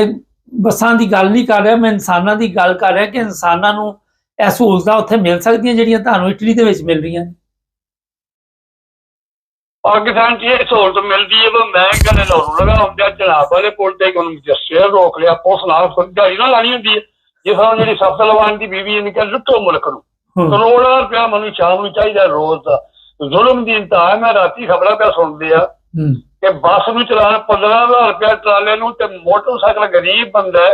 ਬੱਸਾਂ ਦੀ ਗੱਲ ਨਹੀਂ ਕਰ ਰਿਹਾ, ਮੈਂ ਇਨਸਾਨਾਂ ਦੀ ਗੱਲ ਕਰ ਰਿਹਾ ਕਿ ਇਨਸਾਨਾਂ ਨੂੰ ਇਹ ਸਹੂਲਤਾਂ ਉੱਥੇ ਮਿਲ ਸਕਦੀਆਂ ਜਿਹੜੀਆਂ ਤੁਹਾਨੂੰ ਇਟਲੀ ਦੇ ਵਿੱਚ ਮਿਲ ਰਹੀਆਂ। ਪਾਕਿਸਤਾਨ 'ਚ ਇਹ ਸਹੂਲਤ ਮਿਲਦੀ ਹੈ। ਮੈਂ ਗੱਲ ਲਾਉਣ ਲਗਾ ਹੁੰਦਿਆ ਜਨਾਬ ਵਾਲੇ ਪੁਲ ਤੇ ਜੱਸੇ ਰੋਕ ਲਿਆ, ਪੁਲਿਸ ਨਾਲ ਦਿਹਾੜੀ ਨਾਲ ਲਾਣੀ ਹੁੰਦੀ ਹੈ। ਜਿਸ ਤਰ੍ਹਾਂ ਜਿਹੜੀ ਸਬਜ਼ ਲਵਾਨ ਦੀ ਬੀਵੀ ਨੇ ਕਿਹਾ ਲੁੱਟੋ ਮੁਲਕ ਨੂੰ, ਕਰੋੜਾਂ ਰੁਪਇਆ ਮੈਨੂੰ ਸ਼ਾਮ ਨੂੰ ਚਾਹੀਦਾ ਰੋਜ਼ ਦਾ। ਜ਼ੁਲਮ ਦੀ ਇੰਤਹਾ। ਮੈਂ ਰਾਤੀ ਖਬਰਾਂ ਪਿਆ ਸੁਣਦੇ ਆ ਕਿ ਬੱਸ ਨੂੰ ਚਲਾਉਣ 15,000 ਰੁਪਇਆ ਟਰਾਲੇ ਨੂੰ, ਤੇ ਮੋਟਰਸਾਈਕਲ ਗਰੀਬ ਬੰਦਾ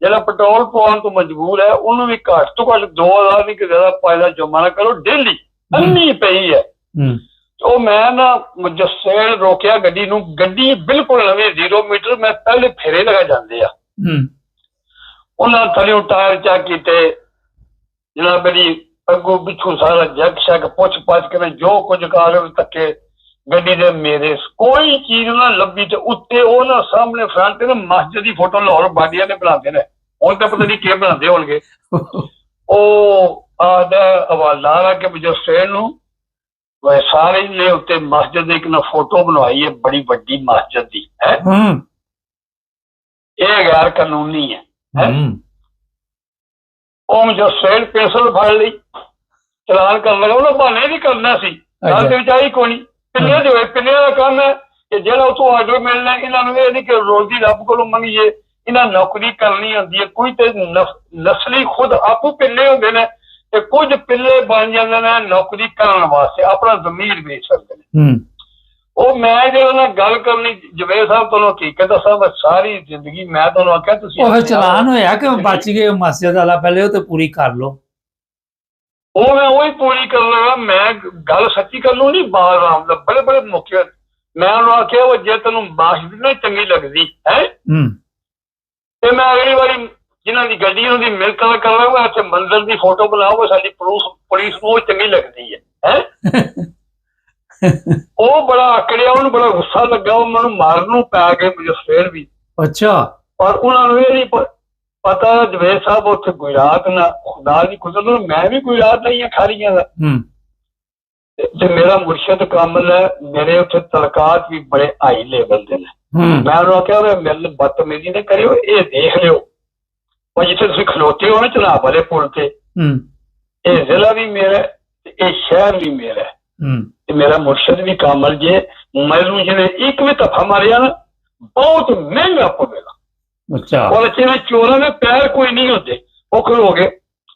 ਜਿਹੜਾ ਪੈਟਰੋਲ ਪਵਾਉਣ ਤੋਂ ਮਜਬੂਰ ਹੈ, ਉਹਨੂੰ ਵੀ ਘੱਟ ਤੋਂ ਘੱਟ 2,000 ਨਹੀਂ ਕਿ ਜ਼ਿਆਦਾ ਪਾਇਦਾ ਜੁਰਮਾਨਾ ਕਰੋ ਡੇਲੀ। ਅੰਨੀ ਪਈ ਹੈ। ਉਹ ਮੈਂ ਨਾ ਮੁਜੱਸੇਲ ਰੋਕਿਆ ਗੱਡੀ ਨੂੰ, ਗੱਡੀ ਬਿਲਕੁਲ ਨਵੀਂ 0 ਮੀਟਰ। ਮੈਂ ਪਹਿਲੇ ਫੇਰੇ ਲਗਾ ਜਾਂਦੇ ਆ, ਉਹਨਾਂ ਥੱਲੇ ਟਾਇਰ ਚੈੱਕ ਕੀਤੇ ਜਨਾਬ, ਮੇਰੀ ਅੱਗੋਂ ਪਿੱਛੋਂ ਸਾਰਾ ਜੱਗ ਸ਼ੱਗ ਪੁੱਛ ਪੱਛ ਕੇ ਜੋ ਕੁਝ ਕਰ ਤੱਕੇ ਗੱਡੀ ਦੇ ਮੇਰੇ ਕੋਈ ਚੀਜ਼ ਨਾ ਲੱਭੀ। ਤੇ ਉੱਤੇ ਉਹ ਨਾ ਸਾਹਮਣੇ ਫਰੰਟ ਤੇ ਨਾ ਮਸਜਿਦ ਦੀ ਫੋਟੋ ਲਾਹੌਰ ਬਾਡੀਆਂ ਨੇ ਬਣਾਉਂਦੇ ਨੇ, ਹੁਣ ਤਾਂ ਪਤਾ ਨਹੀਂ ਕੀ ਬਣਾਉਂਦੇ ਹੋਣਗੇ। ਉਹ ਆਦਾ ਹਵਾਲਾ ਲਾ ਕੇ ਮੁਜੱਸੇਲ ਨੂੰ ਸਾਰੇ ਨੇ ਉੱਤੇ ਮਸਜਿਦ ਦੀ ਇੱਕ ਨਾ ਫੋਟੋ ਬਣਵਾਈ ਹੈ, ਬੜੀ ਵੱਡੀ ਮਸਜਿਦ ਦੀ ਹੈ। ਇਹ ਗੈਰ ਕਾਨੂੰਨੀ ਹੈ। ਉਹ ਮੁਜੱਸੇਲ ਪੈਨਸਲ ਫੜ ਲਈ, ਚਲਾਨ ਕਰਨ ਲੱਗਾ। ਉਹਨਾਂ ਬਹਾਨੇ ਵੀ ਕਰਨਾ ਸੀ, ਗੱਲ ਦੇ ਵਿੱਚ ਆਈ ਕੋਈ ਨਹੀਂ। ਪਿੰਨੇ ਦੇ ਹੋਏ, ਪਿੰਨੇ ਦਾ ਕੰਮ ਹੈ ਕਿ ਜਿਹੜਾ ਉੱਥੋਂ ਆਰਡਰ ਮਿਲਣਾ, ਇਹਨਾਂ ਨੂੰ ਇਹ ਨਹੀਂ ਕਿ ਰੋਜ਼ੀ ਰੱਬ ਕੋਲੋਂ ਮੰਗੀਏ। ਇਹਨਾਂ ਨੌਕਰੀ ਕਰਨੀ ਹੁੰਦੀ ਹੈ। ਕੋਈ ਤੇ ਨਸਲੀ ਖੁਦ ਆਪੂ ਪਿੰਨੇ ਹੁੰਦੇ ਨੇ, ਤੇ ਕੁਝ ਪਿੱਲੇ ਬਣ ਜਾਂਦੇ ਨੇ ਨੌਕਰੀ ਕਰਨ ਵਾਸਤੇ, ਆਪਣਾ ਜ਼ਮੀਰ ਵੇਚ ਸਕਦੇ ਨੇ। ਉਹ ਮੈਂ ਜੇ ਉਹਨਾਂ ਨਾਲ ਗੱਲ ਕਰਨੀ, ਜਵੇਦ ਸਾਹਿਬ ਤੁਹਾਨੂੰ ਹਕੀਕਤ ਦੱਸਾਂ, ਮੈਂ ਸਾਰੀ ਜ਼ਿੰਦਗੀ ਮੈਂ ਤੁਹਾਨੂੰ ਆਖਿਆ ਤੁਸੀਂ ਉਹ ਚਲਾਨ ਹੋਇਆ ਕਿ ਬਚ ਗਏ ਮਸਜਿਦ ਵਾਲਾ, ਪਹਿਲੇ ਉਹ ਤੇ ਪੂਰੀ ਕਰ ਲਓ। ਉਹ ਮੈਂ ਉਹੀ ਪੂਰੀ ਕਰ ਲਵਾਂ। ਮੈਂ ਗੱਲ ਸੱਚੀ ਕਰ ਲੂ ਨਹੀਂ, ਬਾਰਾਮ ਦਾ ਬੜੇ ਬੜੇ ਮੌਕੇ ਮੈਂ ਉਹਨੂੰ ਆਖਿਆ ਉਹ ਜੇ ਤੈਨੂੰ ਬਾਸ਼ੀ ਨਾ ਚੰਗੀ ਲੱਗਦੀ ਹੈ ਤੇ ਮੈਂ ਅਗਲੀ ਵਾਰੀ ਜਿਨ੍ਹਾਂ ਦੀ ਗੱਡੀ ਉਹਦੀ ਮਿਲਕਤ ਕਰ ਲਾਂਗਾ, ਇੱਥੇ ਮੰਜ਼ਰ ਦੀ ਫੋਟੋ ਬਣਾਓਗੇ, ਸਾਡੀ ਪੁਲਿਸ ਨੂੰ ਉਹ ਚੰਗੀ ਲੱਗਦੀ ਹੈ। ਉਹ ਬੜਾ ਆਕੜਿਆ, ਉਹਨੂੰ ਬੜਾ ਗੁੱਸਾ ਲੱਗਾ, ਉਹ ਮੈਨੂੰ ਮਾਰਨ ਨੂੰ ਪੈ ਗਏ ਮੁਜੱਸੇਲ ਵੀ। ਅੱਛਾ। ਪਰ ਉਹਨਾਂ ਨੂੰ ਇਹ ਨਹੀਂ ਪਤਾ ਜਵੇਦ ਸਾਹਿਬ ਉੱਥੇ ਗੁਜਰਾਤ ਨਾ ਖੁਦਾ ਦੀ ਕੁਦਰਤ, ਮੈਂ ਵੀ ਗੁਜਰਾਤ ਨਹੀਂ ਹਾਂ ਖਾਲੀਆਂ ਦਾ, ਤੇ ਮੇਰਾ ਮੁਰਸ਼ਦ ਕਾਮਲ ਹੈ। ਮੇਰੇ ਉੱਥੇ ਤਲਕਾਤ ਵੀ ਬੜੇ ਹਾਈ ਲੈਵਲ ਦੇ ਨੇ। ਮੈਂ ਉਹਨੂੰ ਆਖਿਆ ਮੇਰੇ ਨਾਲ ਬਦਤਮੀਜ਼ੀ ਨਾ ਕਰਿਓ, ਇਹ ਦੇਖ ਲਿਓ ਉਹ ਜਿੱਥੇ ਤੁਸੀਂ ਖਲੋਤੇ ਹੋ ਨਾ ਚਨਾਬ ਵਾਲੇ ਪੁਲ ਤੇ, ਇਹ ਜ਼ਿਲ੍ਹਾ ਵੀ ਮੇਰਾ ਤੇ ਇਹ ਸ਼ਹਿਰ ਵੀ ਮੇਰਾ ਤੇ ਮੇਰਾ ਮੁਰਸ਼ਦ ਵੀ ਕਾਮਲ ਜੇ। ਮੈਨੂੰ ਜਿਹਨੇ ਇੱਕ ਵੀ ਧੱਫਾ ਮਾਰਿਆ ਨਾ, ਬਹੁਤ ਮਹਿੰਗਾ ਪਵੇਗਾ। ਔਰ ਇੱਥੇ ਚੋਰਾਂ ਦੇ ਪੈਰ ਕੋਈ ਨਹੀਂ ਹੁੰਦੇ, ਉਹ ਖਲੋ ਗਏ।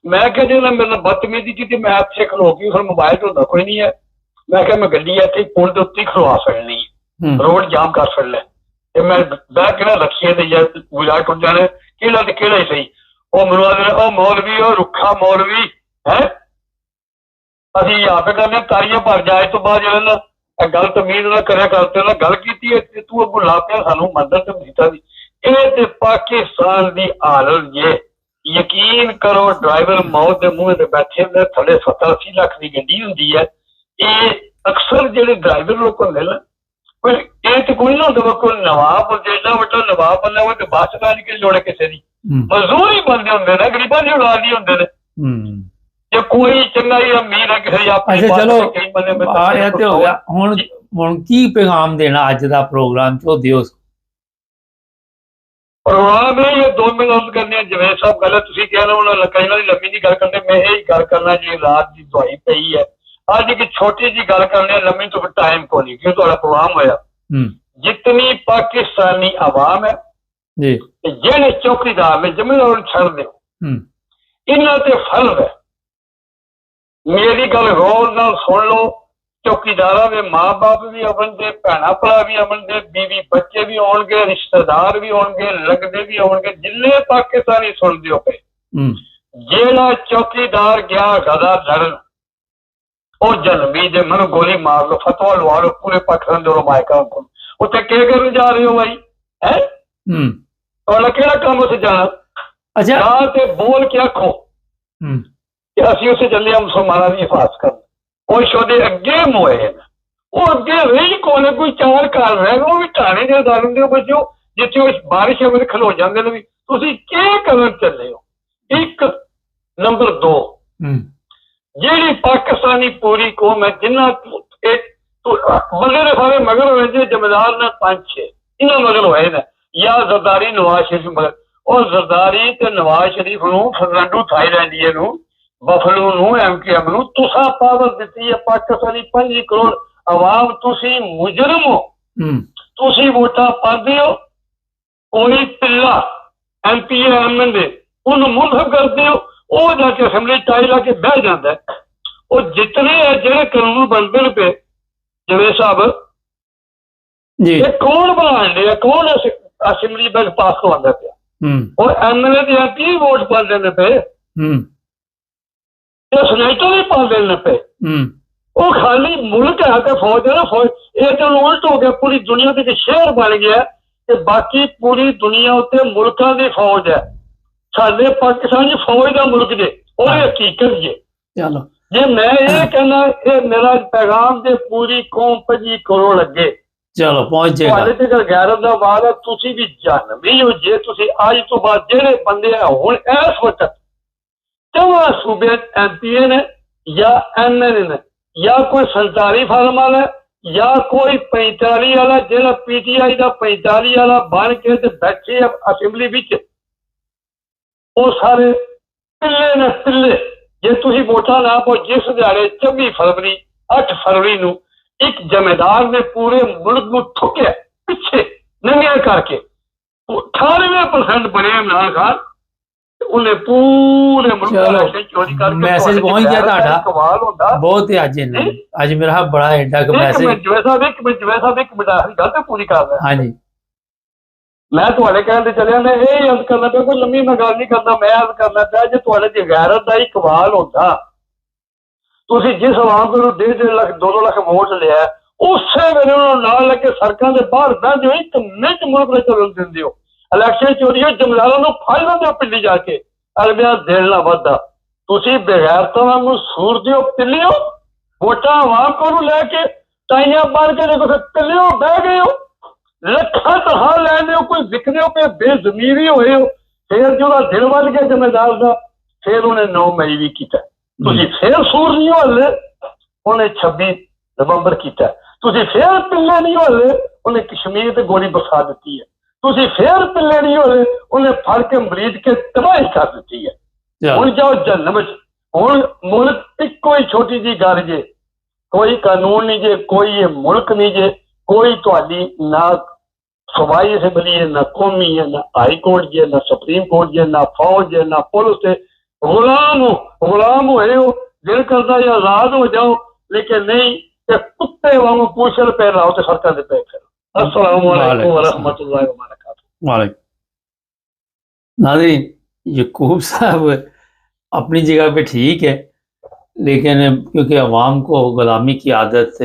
ਮੈਂ ਕਿਹਾ ਜੇ ਮੇਰੇ ਨਾਲ ਬਦਤਮੀਜ਼ੀ ਕੀਤੀ, ਮੈਂ ਇੱਥੇ ਖਲੋ ਗਈ, ਫਿਰ ਮੋਬਾਈਲ ਤੋਂ ਹੁੰਦਾ ਕੋਈ ਨਹੀਂ ਹੈ। ਮੈਂ ਕਿਹਾ ਮੈਂ ਗੱਡੀ ਇੱਥੇ ਪੁਲ ਦੇ ਉੱਤੇ ਖਲਵਾ ਸਕਣੀ, ਰੋਡ ਜਾਮ ਕਰ ਸਕਦਾ। ਤੇ ਮੈਂ ਬਹਿ ਕੇ ਨਾ ਰੱਖੀਏ ਤੇ ਜਾਂ ਗੁਜ਼ਾਰ ਟੁੱਟ ਜਾਣੇ, ਕਿਹੜਾ ਤੇ ਕਿਹੜਾ ਹੀ ਸਹੀ। ਉਹ ਮੈਨੂੰ ਉਹ ਮੌਲਵੀ, ਉਹ ਰੁੱਖਾ ਮੌਲਵੀ ਹੈ, ਅਸੀਂ ਆਪੇ ਕਰਨੇ ਤਾਰੀਆਂ ਭਰ ਜਾ। ਇਸ ਤੋਂ ਬਾਅਦ ਜਿਹੜਾ ਨਾ ਇਹ ਗੱਲ ਤਮੀਜ਼ ਨਾਲ ਕਰਿਆ ਕਰਦੇ ਨਾ ਗੱਲ ਕੀਤੀ ਹੈ, ਤੂੰ ਅੱਗੋਂ ਲਾ ਪਿਆ ਸਾਨੂੰ ਮੰਦਰ ਤੇ ਮਸੀਤਾਂ ਦੀ। ਇਹ ਤੇ ਪਾਕਿਸਤਾਨ ਦੀ ਹਾਲਤ ਜੇ ਯਕੀਨ ਕਰੋ, ਡਰਾਈਵਰ ਮੌਤ ਦੇ ਮੂੰਹ ਤੇ ਬੈਠੇ ਹੁੰਦੇ, ਥੱਲੇ 70-80 ਲੱਖ ਦੀ ਗੱਡੀ ਹੁੰਦੀ ਹੈ। ਇਹ ਅਕਸਰ ਜਿਹੜੇ ਡਰਾਈਵਰ ਲੋਕ ਹੁੰਦੇ ਨਾ, ਇਹ ਤੇ ਕੋਈ ਨਾ ਹੁੰਦਾ ਕੋਈ ਨਵਾਬ ਜਿਹੜਾ ਵੱਡਾ ਨਵਾਬ ਬੰਦਾ ਉਹ ਤੇ ਬੱਸ ਨਾ ਨਿਕਲ ਜੋੜੇ ਕਿਸੇ ਦੀ, ਮਜ਼ਦੂਰ ਹੀ ਬੰਦੇ ਹੁੰਦੇ ਨੇ, ਗਰੀਬਾਂ ਦੀ ਔਲਾਦ ਹੀ ਹੁੰਦੇ ਨੇ। ਜੇ ਕੋਈ ਚੰਗਾ ਹੀ ਅਮੀਰ ਹੈ ਕਿਸੇ ਆਪਣੀ। ਚਲੋ ਇਹ ਤੇ ਹੋ ਗਿਆ। ਹੁਣ ਕੀ ਪੈਗਾਮ ਦੇਣਾ ਅੱਜ ਦਾ ਪ੍ਰੋਗਰਾਮ ਚ ਦਿਓ? ਪ੍ਰੋਗਰਾਮ ਇਹ 2 ਮਿੰਟ ਕਰਨੇ। ਜਵੇਦ ਸਾਹਿਬ ਗੱਲ ਤੁਸੀਂ ਕਿਹਾ ਨਾ, ਉਹਨਾਂ ਕਈ ਵਾਰੀ ਲੰਮੀ ਦੀ ਗੱਲ ਕਰਦੇ, ਮੈਂ ਇਹ ਗੱਲ ਕਰਨਾ ਜੀ ਰਾਤ ਦੀ ਦਵਾਈ ਪਈ ਹੈ। ਅੱਜ ਇੱਕ ਛੋਟੀ ਜਿਹੀ ਗੱਲ ਕਰਨੀ, ਲੰਮੀ ਤੋਂ ਟਾਈਮ ਕੋ ਨਹੀਂ, ਕਿਉਂ ਤੁਹਾਡਾ ਪ੍ਰੋਗਰਾਮ ਹੋਇਆ। ਜਿਤਨੀ ਪਾਕਿਸਤਾਨੀ ਆਵਾਮ ਹੈ ਤੇ ਜਿਹੜੇ ਚੌਕੀਦਾਰ ਨੇ ਜ਼ਿੰਮੇਵਾਰ ਛੱਡ ਦਿਓ, ਇਹਨਾਂ ਤੇ ਫਰਜ਼ ਹੈ। ਮੇਰੀ ਗੱਲ ਗੌਰ ਨਾਲ ਸੁਣ ਲਓ ਚੌਕੀਦਾਰਾਂ ਦੇ ਮਾਂ-ਬਾਪ ਵੀ ਆਉਣਗੇ, ਭੈਣਾਂ ਭਰਾ ਵੀ ਆਉਣਗੇ, ਬੀਵੀ ਬੱਚੇ ਵੀ ਆਉਣਗੇ, ਰਿਸ਼ਤੇਦਾਰ ਵੀ ਆਉਣਗੇ, ਲੱਗਦੇ ਵੀ ਆਉਣਗੇ, ਜਿੰਨੇ ਪਾਕਿਸਤਾਨੀ ਸੁਣਦੇ ਹੋ ਪਏ। ਜਿਹੜਾ ਚੌਕੀਦਾਰ ਗਿਆ ਗਦਾ ਲੜਨ, ਉਹ ਜਨਮੀ ਦੇ ਮਨ ਗੋਲੀ ਮਾਰ ਲਓ, ਫਤਵਾ ਲਵਾ ਲਓ, ਪੂਰੇ ਪਾਕਿਸਤਾਨ ਦੇ ਰਮਾਇਕਾਂ ਕੋਲ। ਉੱਥੇ ਕੀ ਕਰਨ ਜਾ ਰਹੇ ਹੋ ਭਾਈ? ਹੈ ਤੁਹਾਡਾ ਕਿਹੜਾ ਕੰਮ ਉੱਥੇ ਜਾਣਾ? ਅੱਛਾ, ਜਾਂ ਤੇ ਬੋਲ ਕੇ ਆਖੋ ਕਿ ਅਸੀਂ ਉੱਥੇ ਚੱਲੇ ਹਾਂ ਮੁਸਲਮਾਨਾਂ ਦੀ ਹਿਫਾਜ਼ਤ ਕਰਨ। ਉਹ ਸ਼ੋਦੇ ਅੱਗੇ ਮੋਏ ਨੇ, ਉਹ ਅੱਗੇ ਰਹੀ ਕੋਨੇ ਕੋਈ ਚਾਰ ਘਰ ਰਹਿ ਗਏ, ਉਹ ਵੀ ਢਾਣੇ ਦੇ ਦਾਰਨ ਦੇ ਬੱਚੋ, ਜਿੱਥੇ ਉਹ ਬਾਰਿਸ਼ ਵਿੱਚ ਖਲੋ ਜਾਂਦੇ ਨੇ। ਵੀ ਤੁਸੀਂ ਕੀ ਕਰਨ ਚੱਲੇ ਹੋ? ਇੱਕ ਨੰਬਰ 2, ਜਿਹੜੀ ਪਾਕਿਸਤਾਨੀ ਪੂਰੀ ਕੌਮ ਹੈ, ਜਿੰਨਾ ਬੰਦੇ ਦੇ ਸਾਰੇ ਮਗਰ ਹੋਏ ਜੇ ਜ਼ਿੰਮੇਦਾਰ ਨੇ 5-6 ਇਹਨਾਂ ਮਗਰ ਹੋਏ ਨੇ, ਜਾਂ ਜ਼ਰਦਾਰੀ ਨਵਾਜ਼ ਸ਼ਰੀਫ ਮਗਰ। ਉਹ ਜ਼ਰਦਾਰੀ ਤੇ ਨਵਾਜ਼ ਸ਼ਰੀਫ ਨੂੰ, ਫਰਨਾਂਡੋ ਥਾਈਲੈਂਡੀਏ ਨੂੰ, ਬਫਲੂ ਨੂੰ, MKM ਨੂੰ ਤੁਸਾਂ ਪਾਵਰ ਦਿੱਤੀ ਹੈ। ਪਾਕਿਸਤਾਨੀ 5 ਕਰੋੜ ਆਵਾਮ, ਤੁਸੀਂ ਮੁਜਰਮ ਹੋ, ਤੁਸੀਂ ਵੋਟਾਂ ਪਾਉਂਦੇ ਹੋ। ਕੋਈ ਪਿੱਲਾ MP MLA ਉਹਨੂੰ ਮੁਲਤਵ ਕਰਦੇ ਹੋ, ਉਹ ਜਾ ਕੇ ਅਸੈਂਬਲੀ ਟਾਈ ਲਾ ਕੇ ਬਹਿ ਜਾਂਦਾ। ਉਹ ਜਿਤਨੇ ਜਿਹੜੇ ਕਾਨੂੰਨ ਬਣਦੇ ਨੇ ਪਏ ਜਵੇਦ ਸਾਹਿਬ, ਇਹ ਕੌਣ ਬਣਾਉਣ ਡਿਆ? ਕੌਣ ਅਸੈਂਬਲੀ ਬਿੱਲ ਪਾਸ ਕਰਵਾਉਂਦਾ ਪਿਆ? ਉਹ MLA ਤੇ MP ਵੋਟ ਪਾਉਂਦੇ ਨੇ ਪਏ, ਇਹ ਸਨੇਟਰ ਵੀ ਪਾਉਂਦੇ ਨੇ ਪਏ। ਉਹ ਖਾਲੀ ਮੁਲਕ ਹੈ ਤੇ ਫੌਜ ਹੈ ਨਾ, ਫੌਜ। ਇਹ ਤਾਂ ਉਲਟ ਹੋ ਗਿਆ, ਪੂਰੀ ਦੁਨੀਆ ਦੇ ਇੱਕ ਸ਼ਹਿਰ ਬਣ ਗਿਆ ਕਿ ਬਾਕੀ ਪੂਰੀ ਦੁਨੀਆ ਉੱਤੇ ਮੁਲਕਾਂ ਦੀ ਫੌਜ ਹੈ। ਸਾਡੇ ਪਾਕਿਸਤਾਨ ਚ ਫੌਜ ਦਾ ਮੁਲਕ ਜੇ, ਉਹ ਹਕੀਕਤ ਜੇ। ਚਲੋ, ਜੇ ਮੈਂ ਇਹ ਕਹਿੰਦਾ, ਇਹ ਮੇਰਾ ਪੈਗਾਮ ਦੇ ਪੂਰੀ ਕੌਮ 25 ਕਰੋੜ ਅੱਗੇ ਚਲੋ ਪਹੁੰਚ ਜਾਏਗਾ। ਤੁਹਾਡੇ ਤੇ ਗੱਲ ਗੈਰਤ ਦਾ ਬਾਤ ਹੈ, ਤੁਸੀਂ ਵੀ ਜਨਮੀ ਹੋ। ਜੇ ਤੁਸੀਂ ਅੱਜ ਤੋਂ ਬਾਅਦ ਜਿਹੜੇ ਬੰਦੇ ਆ ਹੁਣ ਇਸ ਵਕਤ ਚੌਹਾਂ ਸੂਬੇ MP ਨੇ ਜਾਂ MLA ਨੇ, ਜਾਂ ਕੋਈ ਸਰਕਾਰੀ ਫਰਮ ਵਾਲਾ, ਜਾਂ ਕੋਈ 45 ਵਾਲਾ, ਜਿਹੜਾ PTI ਦਾ 45 ਵਾਲਾ ਬਣ ਕੇ ਤੇ ਬੈਠੇ ਅਸੈਂਬਲੀ ਵਿੱਚ, ਉਹ ਸਾਰੇ ਪਿੱਲੇ ਨੇ ਪਿੱਲੇ। ਜੇ ਤੁਸੀਂ ਵੋਟਾਂ ਨਾ ਪਾਓ, ਜਿਸ ਦਿਹਾੜੇ 24 ਫਰਵਰੀ 8 ਫਰਵਰੀ ਨੂੰ ਇੱਕ ਜ਼ਿੰਮੇਦਾਰ ਨੇ ਪੂਰੇ ਮੁਲਕ ਨੂੰ ਠੁਕਿਆ ਪਿੱਛੇ ਨੰਗਿਆ ਕਰਕੇ, 98% ਬਣਿਆ ਇਮਰਾਨ ਖਾਨ, ਉਹਨੇ ਪੂਰੇ ਮੁਲਕ ਦਾ ਇਲੈਕਸ਼ਨ ਚੋਰੀ ਕਰਕੇ ਮੈਸੇਜ ਪਹੁੰਚ ਗਿਆ ਤੁਹਾਡਾ। ਕਮਾਲ ਹੁੰਦਾ ਬਹੁਤ ਹੀ ਅੱਜ ਮੇਰਾ ਬੜਾ ਐਡਾ ਕ ਮੈਸੇਜ। ਇੱਕ ਮਿੰਟ ਜਵੇਦ ਸਾਹਿਬ ਇੱਕ ਮਿੰਟ ਆਖਰੀ ਗੱਲ ਤੇ ਪੂਰੀ ਕਰ ਰਿਹਾ। ਹਾਂਜੀ, ਮੈਂ ਤੁਹਾਡੇ ਕਹਿਣ ਤੇ ਚੱਲਿਆ, ਮੈਂ ਇਹ ਅਰਜ਼ ਕਰਨਾ ਪਿਆ, ਕੋਈ ਲੰਮੀ ਮੈਂ ਗੱਲ ਨਹੀਂ ਕਰਦਾ, ਮੈਂ ਅਰਜ਼ ਕਰਨਾ ਪਿਆ, ਜੇ ਤੁਹਾਡੇ ਚ ਗੈਰਤ ਦਾ ਹੀ ਕਮਾਲ ਹੁੰਦਾ, ਤੁਸੀਂ ਜਿਸ ਆਵਾਮ ਨੂੰ 1.5 ਲੱਖ 2 ਲੱਖ ਵੋਟ ਲਿਆ, ਉਸੇ ਵੇਲੇ ਉਹਨਾਂ ਨੂੰ ਨਾਲ ਲੈ ਕੇ ਸੜਕਾਂ ਦੇ ਬਾਹਰ ਬਹਿੰਦੇ ਹੋ, ਇੱਕ ਮਿੰਟ ਮੁਲਕ ਵਿੱਚ ਚੱਲਣ ਦਿੰਦੇ ਹੋ। ਇਲੈਕਸ਼ਨ ਚੋਰੀ ਹੋ, ਜ਼ਿੰਮੇਦਾਰਾਂ ਨੂੰ ਫੜ ਲੈਂਦੇ ਹੋ ਪਿੰਡੀ ਜਾ ਕੇ, ਅਗਲਿਆਂ ਦਿਲ ਨਾ ਵੱਧਦਾ। ਤੁਸੀਂ ਬਗੈਰਤਾਂ ਵਾਂਗੂ ਸੂਰਦੇ ਹੋ, ਪਿੱਲਿਓ, ਵੋਟਾਂ ਆਵਾਮ ਕੋਲੋਂ ਲੈ ਕੇ ਟਾਈਆਂ ਬਣ ਕੇ ਦੇਖੋ ਪਿੱਲਿਓ ਬਹਿ ਗਏ ਹੋ, ਲੱਖਾਂ ਤਨਖਾਹ ਲੈਂਦੇ ਹੋ, ਕੋਈ ਵਿਕਦੇ ਹੋ ਕਿ ਬੇਜ਼ਮੀਰੀ ਹੋਏ ਹੋ। ਫਿਰ ਜਿਹੜਾ ਦਿਲ ਵੱਧ ਗਿਆ ਜ਼ਿੰਮੇਦਾਰ ਦਾ, ਫਿਰ ਉਹਨੇ 9 ਮਈ ਵੀ ਕੀਤਾ। ਤੁਸੀਂ ਫਿਰ ਸੂਰ ਨਹੀਂ ਹੋਲੇ, ਉਹਨੇ 26 ਨਵੰਬਰ ਕੀਤਾ। ਤੁਸੀਂ ਫਿਰ ਪਿੱਲੇ ਨਹੀਂ ਹੋਲੇ, ਉਹਨੇ ਕਸ਼ਮੀਰ ਤੇ ਗੋਲੀ ਬਰਸਾ ਦਿੱਤੀ ਹੈ। ਤੁਸੀਂ ਫਿਰ ਪਿੱਲੇ ਨਹੀਂ ਹੋਲੇ, ਉਹਨੇ ਫੜ ਕੇ ਮਰੀਦ ਕੇ ਤਬਾਹੀ ਕਰ ਦਿੱਤੀ ਹੈ। ਹੁਣ ਜਾਓ ਜਨਮ ਚ। ਹੁਣ ਮੁਲਕ ਇੱਕੋ ਹੀ ਛੋਟੀ ਜਿਹੀ ਗੱਲ ਜੇ, ਕੋਈ ਕਾਨੂੰਨ ਨਹੀਂ ਜੇ, ਕੋਈ ਇਹ ਮੁਲਕ ਨਹੀਂ ਜੇ, ਕੋਈ ਤੁਹਾਡੀ ਨਾ ਸਵਾਈ ਅਸੈਂਬਲੀ ਹੈ, ਨਾ ਕੌਮੀ ਹੈ, ਨਾ ਹਾਈ ਕੋਰਟ ਜੇ, ਨਾ ਸੁਪਰੀਮ ਕੋਰਟ ਜੇ, ਨਾ ਫੌਜ ਜੇ, ਨਾ ਪੁਲਿਸ ਤੇ। ਗੁਲਾਮ ਹੋਏ ਹੋ, ਦਿਲ ਕਰਦਾ ਜਾਂ ਆਜ਼ਾਦ ਹੋ ਜਾਓ, ਲੇਕਿਨ ਨਹੀਂ ਤੇ ਕੁੱਤੇ ਵਾਂਗੂ ਪੂਛਲ ਪੈ ਰਹਾ ਤੇ ਸੜਕਾਂ ਦੇ ਪੈ ਫਿਰ। अस्सलामु अलैकुम व रहमतुल्लाहि व बरकातुहू। वालेकुम। नाज़रीन, याकूब साहब अपनी जगह पे ठीक है, लेकिन क्योंकि अवाम को गुलामी की आदत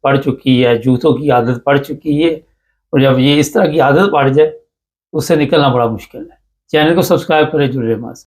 पड़ चुकी है, जूतों की आदत पड़ चुकी है, और जब ये इस तरह की आदत पड़ जाए तो उससे निकलना बड़ा मुश्किल है। चैनल को सब्सक्राइब करें, जुड़े हमारे साथ।